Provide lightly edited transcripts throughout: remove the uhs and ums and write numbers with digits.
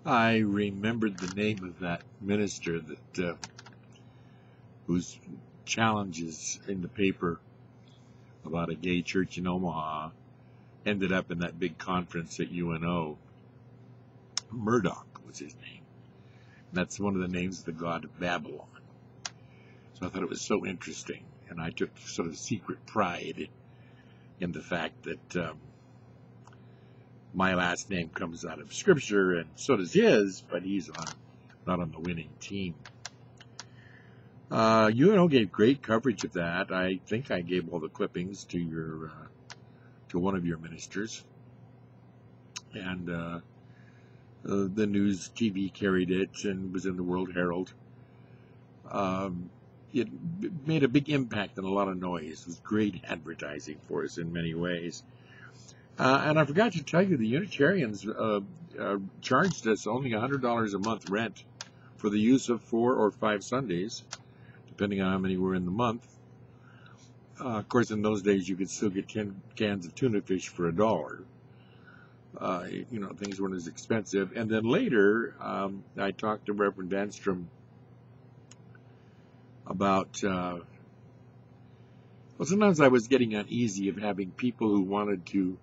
I remembered the name of that minister that whose challenges in the paper about a gay church in Omaha ended up in that big conference at UNO. Murdoch was his name. And that's one of the names of the god of Babylon. So I thought it was so interesting. And I took sort of secret pride in the fact that my last name comes out of Scripture, and so does his, but he's not on the winning team. UNO gave great coverage of that. I think I gave all the clippings to one of your ministers, and the news TV carried it and was in the World Herald. It made a big impact and a lot of noise. It was great advertising for us in many ways. And I forgot to tell you, the Unitarians charged us only $100 a month rent for the use of 4 or 5 Sundays, depending on how many were in the month. Of course, in those days, you could still get 10 cans of tuna fish for $1. Things weren't as expensive. And then later, I talked to Reverend Danstrom about, sometimes I was getting uneasy of having people who wanted to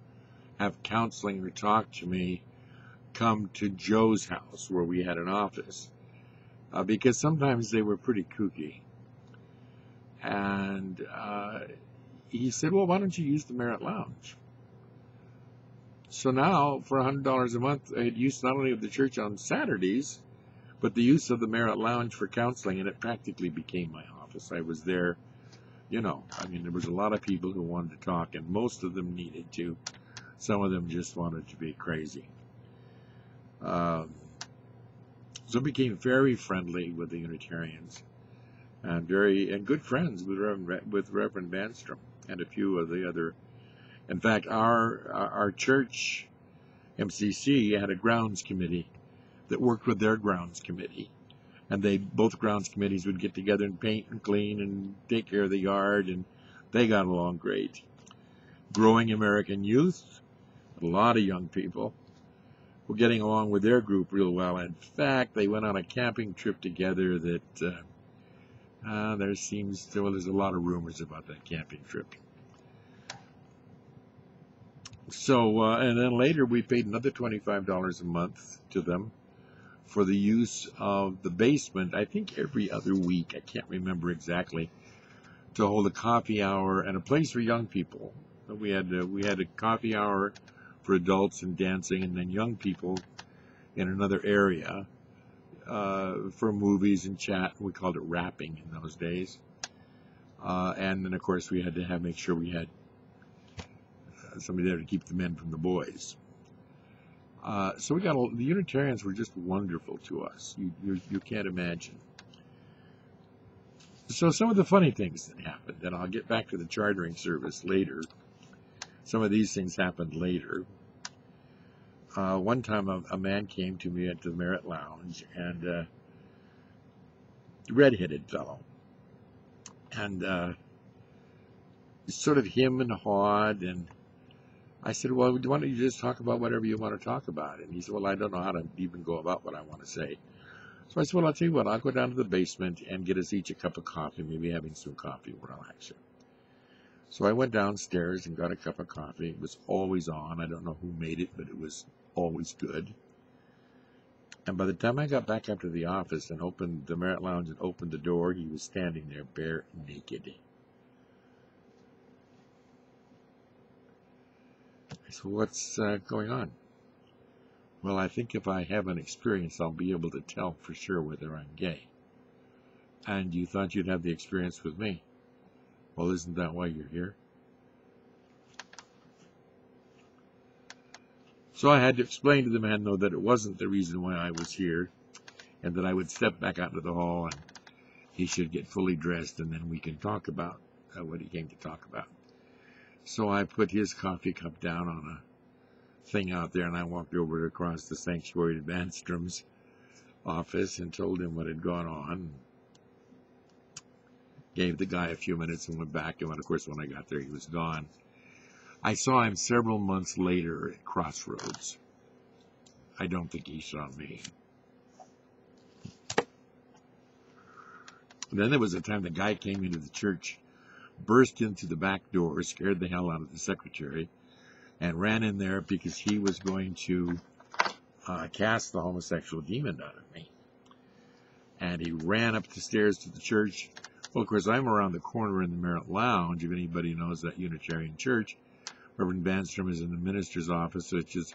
have counseling or talk to me come to Joe's house where we had an office, because sometimes they were pretty kooky. And he said, well, why don't you use the Merit Lounge? So now, for $100 a month, I had use not only of the church on Saturdays, but the use of the Merit Lounge for counseling, and it practically became my office. I was there, there was a lot of people who wanted to talk, and most of them needed to. Some of them just wanted to be crazy. So I became very friendly with the Unitarians, and good friends with Reverend Banstrom and a few of the other. In fact, our church, MCC, had a grounds committee that worked with their grounds committee, and both grounds committees would get together and paint and clean and take care of the yard, and they got along great. Growing American Youth, a lot of young people were getting along with their group real well. In fact, they went on a camping trip together that there's a lot of rumors about that camping trip. So, and then later we paid another $25 a month to them for the use of the basement, I think every other week, I can't remember exactly, to hold a coffee hour and a place for young people. We had a coffee hour for adults and dancing, and then young people in another area for movies and chat. We called it rapping in those days. And then, of course, we had to make sure we had somebody there to keep the men from the boys. So the Unitarians were just wonderful to us. You can't imagine. So some of the funny things that happened, and I'll get back to the chartering service later. Some of these things happened later. One time a man came to me at the Merit Lounge, and red-headed fellow, and sort of him and hawed, and I said, well, why don't you just talk about whatever you want to talk about? And he said, well, I don't know how to even go about what I want to say. So I said, well, I'll tell you what, I'll go down to the basement and get us each a cup of coffee, maybe having some coffee will relax you. So I went downstairs and got a cup of coffee. It was always on. I don't know who made it, but it was always good. And by the time I got back up to the office and opened the Merit Lounge and opened the door, he was standing there bare naked. I said, what's going on? Well, I think if I have an experience, I'll be able to tell for sure whether I'm gay. And you thought you'd have the experience with me. Well, isn't that why you're here? So I had to explain to the man, though, that it wasn't the reason why I was here, and that I would step back out into the hall and he should get fully dressed, and then we can talk about what he came to talk about. So I put his coffee cup down on a thing out there, and I walked over across the sanctuary to Banstrom's office and told him what had gone on. Gave the guy a few minutes and went back, and of course when I got there he was gone. I saw him several months later at Crossroads. I don't think he saw me. And then there was a time the guy came into the church, burst into the back door, scared the hell out of the secretary, and ran in there because he was going to cast the homosexual demon out of me. And he ran up the stairs to the church. Well, of course, I'm around the corner in the Merit Lounge. If anybody knows that Unitarian church, Reverend Vanstrom is in the minister's office, which is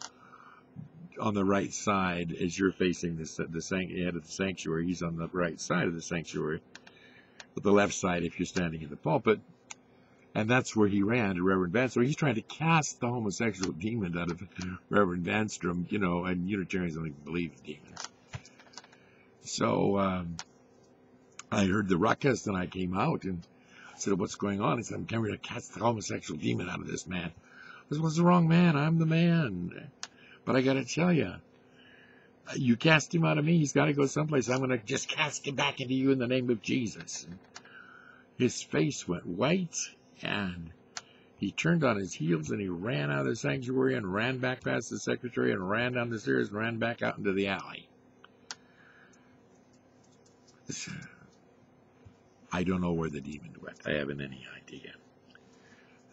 on the right side as you're facing the head of the sanctuary. He's on the right side of the sanctuary, with the left side if you're standing in the pulpit. And that's where he ran to Reverend Vanstrom. He's trying to cast the homosexual demon out of Reverend Vanstrom, you know, and Unitarians don't even believe in demons. So I heard the ruckus, and I came out and I said, what's going on? He said, I'm coming to cast the homosexual demon out of this man. I said, what's the wrong man? I'm the man. But I got to tell you, you cast him out of me, he's got to go someplace. I'm going to just cast him back into you in the name of Jesus. And his face went white, and he turned on his heels, and he ran out of the sanctuary and ran back past the secretary and ran down the stairs and ran back out into the alley. I don't know where the demon went. I haven't any idea.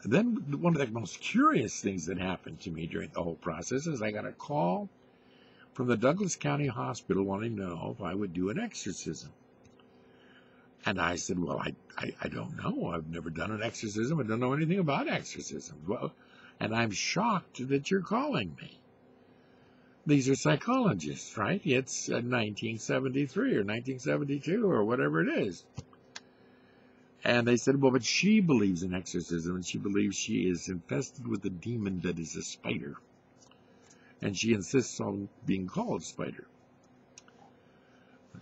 And then one of the most curious things that happened to me during the whole process is I got a call from the Douglas County Hospital wanting to know if I would do an exorcism. And I said, well, I don't know. I've never done an exorcism. I don't know anything about exorcisms. Well, and I'm shocked that you're calling me. These are psychologists, right? It's 1973 or 1972 or whatever it is. And they said, well, but she believes in exorcism, and she believes she is infested with a demon that is a spider. And she insists on being called Spider.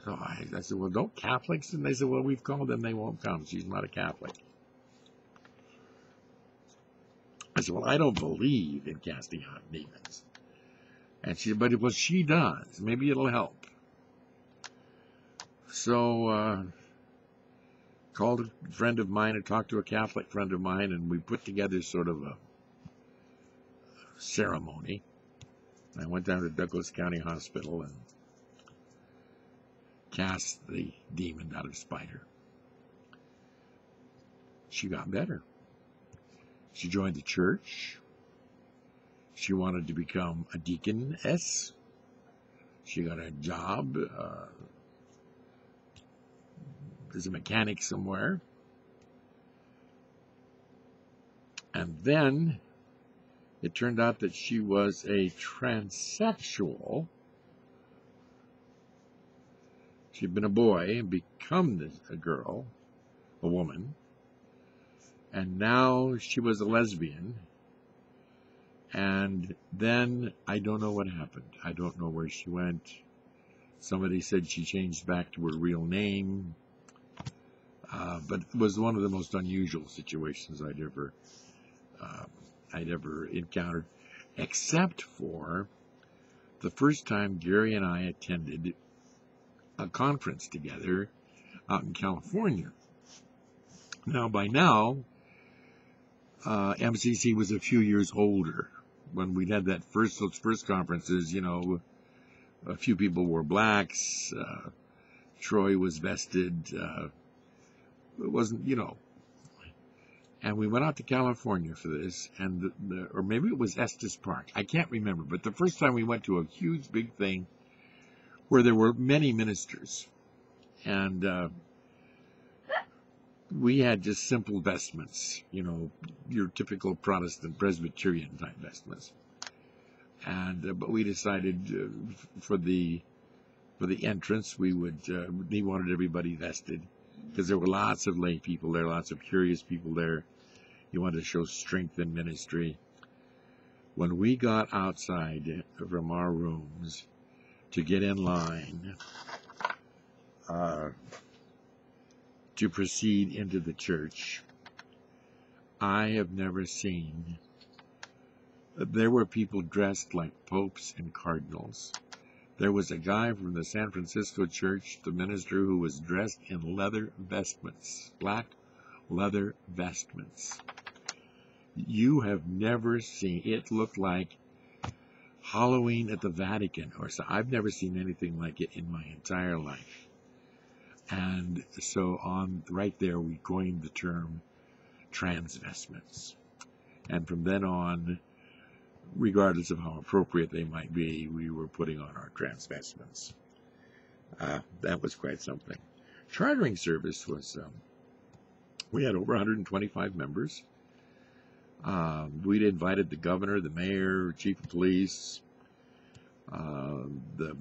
So I said, well, don't Catholics? And they said, well, we've called them, they won't come. She's not a Catholic. I said, well, I don't believe in casting out demons. And she said, but well, she does. Maybe it'll help. So called a friend of mine and talked to a Catholic friend of mine, and we put together sort of a ceremony. I went down to Douglas County Hospital and cast the demon out of Spider. She got better. She joined the church. She wanted to become a deaconess. She got a job as a mechanic somewhere. And then it turned out that she was a transsexual. She'd been a boy and become a girl, a woman. And now she was a lesbian. And then I don't know what happened. I don't know where she went. Somebody said she changed back to her real name. But it was one of the most unusual situations I'd ever encountered, except for the first time Gary and I attended a conference together out in California. Now, by now, MCC was a few years older. When we had those first conferences, you know, a few people were blacks. Troy was vested. It wasn't, you know. And we went out to California for this, and or maybe it was Estes Park. I can't remember. But the first time we went to a huge, big thing where there were many ministers. And we had just simple vestments, you know, your typical Protestant Presbyterian type vestments. And but we decided for the entrance we wanted everybody vested, because there were lots of lay people there, lots of curious people there. You wanted to show strength in ministry. When we got outside from our rooms to get in line to proceed into the church, I have never seen. There were people dressed like popes and cardinals. There was a guy from the San Francisco church, the minister, who was dressed in leather vestments, black leather vestments. You have never seen. It looked like Halloween at the Vatican, or so. I've never seen anything like it in my entire life. And so right there, we coined the term transvestments. And from then on, regardless of how appropriate they might be, we were putting on our transvestments. That was quite something. Chartering service was, we had over 125 members. We'd invited the governor, the mayor, chief of police. The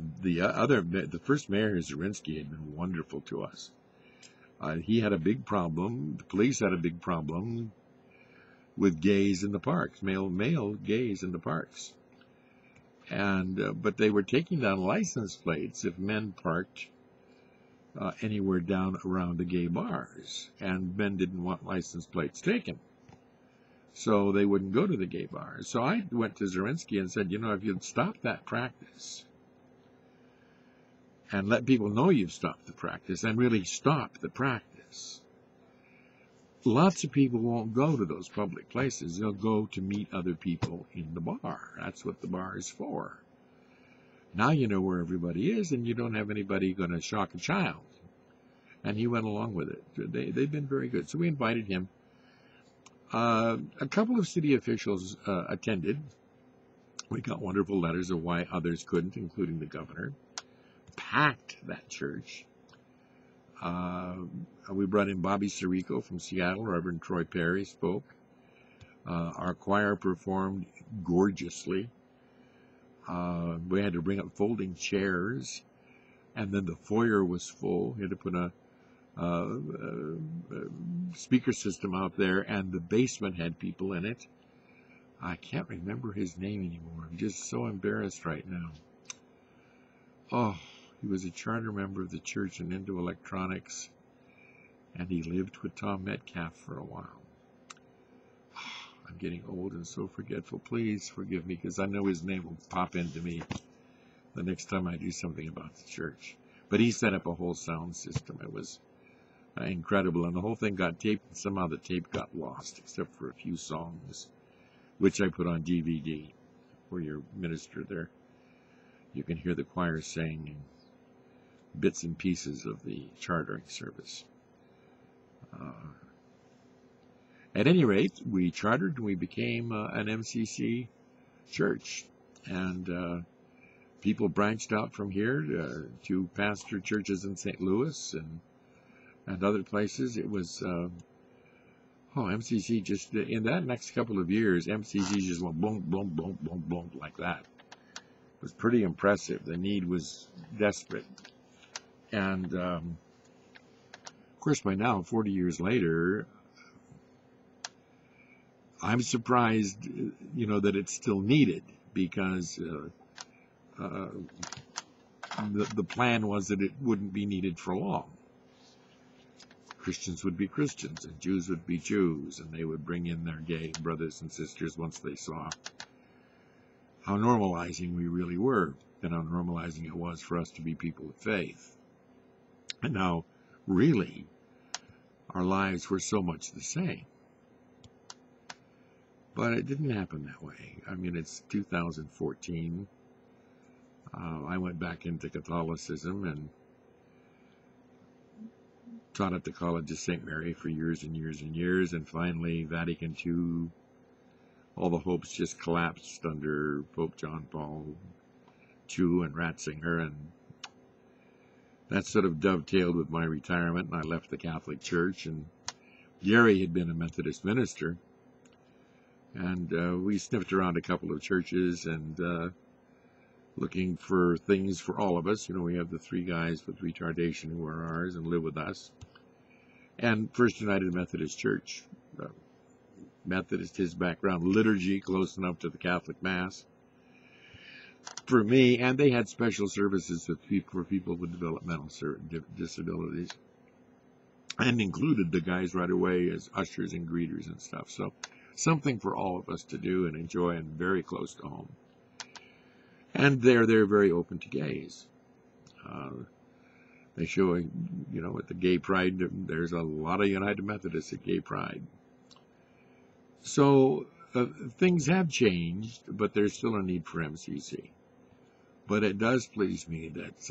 first mayor, Zydek, had been wonderful to us. He had a big problem. The police had a big problem with gays in the parks, male gays in the parks. And but they were taking down license plates if men parked anywhere down around the gay bars, and men didn't want license plates taken. So they wouldn't go to the gay bars. So I went to Zydek and said, if you'd stop that practice and let people know you've stopped the practice and really stop the practice, lots of people won't go to those public places. They'll go to meet other people in the bar. That's what the bar is for. Now you know where everybody is, and you don't have anybody going to shock a child. And he went along with it. They've been very good. So we invited him. A couple of city officials attended. We got wonderful letters of why others couldn't, including the governor. Packed that church. We brought in Bobby Sirico from Seattle. Reverend Troy Perry spoke. Our choir performed gorgeously. We had to bring up folding chairs, and then the foyer was full. We had to put a speaker system out there, and the basement had people in it. I can't remember his name anymore. I'm just so embarrassed right now. Oh, he was a charter member of the church and into electronics, and he lived with Tom Metcalf for a while. I'm getting old and so forgetful. Please forgive me, because I know his name will pop into me the next time I do something about the church. But he set up a whole sound system. It was incredible, and the whole thing got taped, and somehow the tape got lost, except for a few songs, which I put on DVD for your minister there. You can hear the choir sing bits and pieces of the chartering service. At any rate, we chartered and we became an MCC church, and people branched out from here to pastor churches in St. Louis and other places. It was, MCC just, in that next couple of years, MCC just went boom, boom, boom, boom, boom, like that. It was pretty impressive. The need was desperate. And, of course, by now, 40 years later, I'm surprised, that it's still needed, because the plan was that it wouldn't be needed for long. Christians would be Christians, and Jews would be Jews, and they would bring in their gay brothers and sisters once they saw how normalizing we really were, and how normalizing it was for us to be people of faith. And now, really, our lives were so much the same. But it didn't happen that way. I mean, it's 2014. I went back into Catholicism and taught at the College of St. Mary for years and years and years, and finally, Vatican II, all the hopes just collapsed under Pope John Paul II and Ratzinger, and that sort of dovetailed with my retirement, and I left the Catholic Church, and Gary had been a Methodist minister, and we sniffed around a couple of churches and looking for things for all of us. We have the three guys with retardation who are ours and live with us. And First United Methodist Church. Methodist, his background, liturgy, close enough to the Catholic Mass for me. And they had special services for people with developmental disabilities. And included the guys right away as ushers and greeters and stuff. So something for all of us to do and enjoy, and very close to home. And they're very open to gays. They show, at the Gay Pride, there's a lot of United Methodists at Gay Pride. So things have changed, but there's still a need for MCC. But it does please me that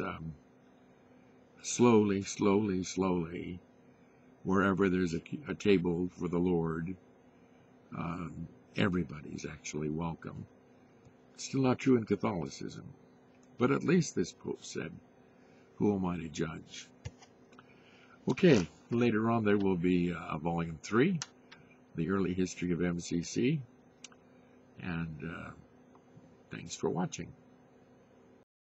slowly, wherever there's a table for the Lord, everybody's actually welcome. It's still not true in Catholicism, but at least this Pope said, "Who am I to judge?" Okay, later on there will be Volume 3, The Early History of MCC, and thanks for watching.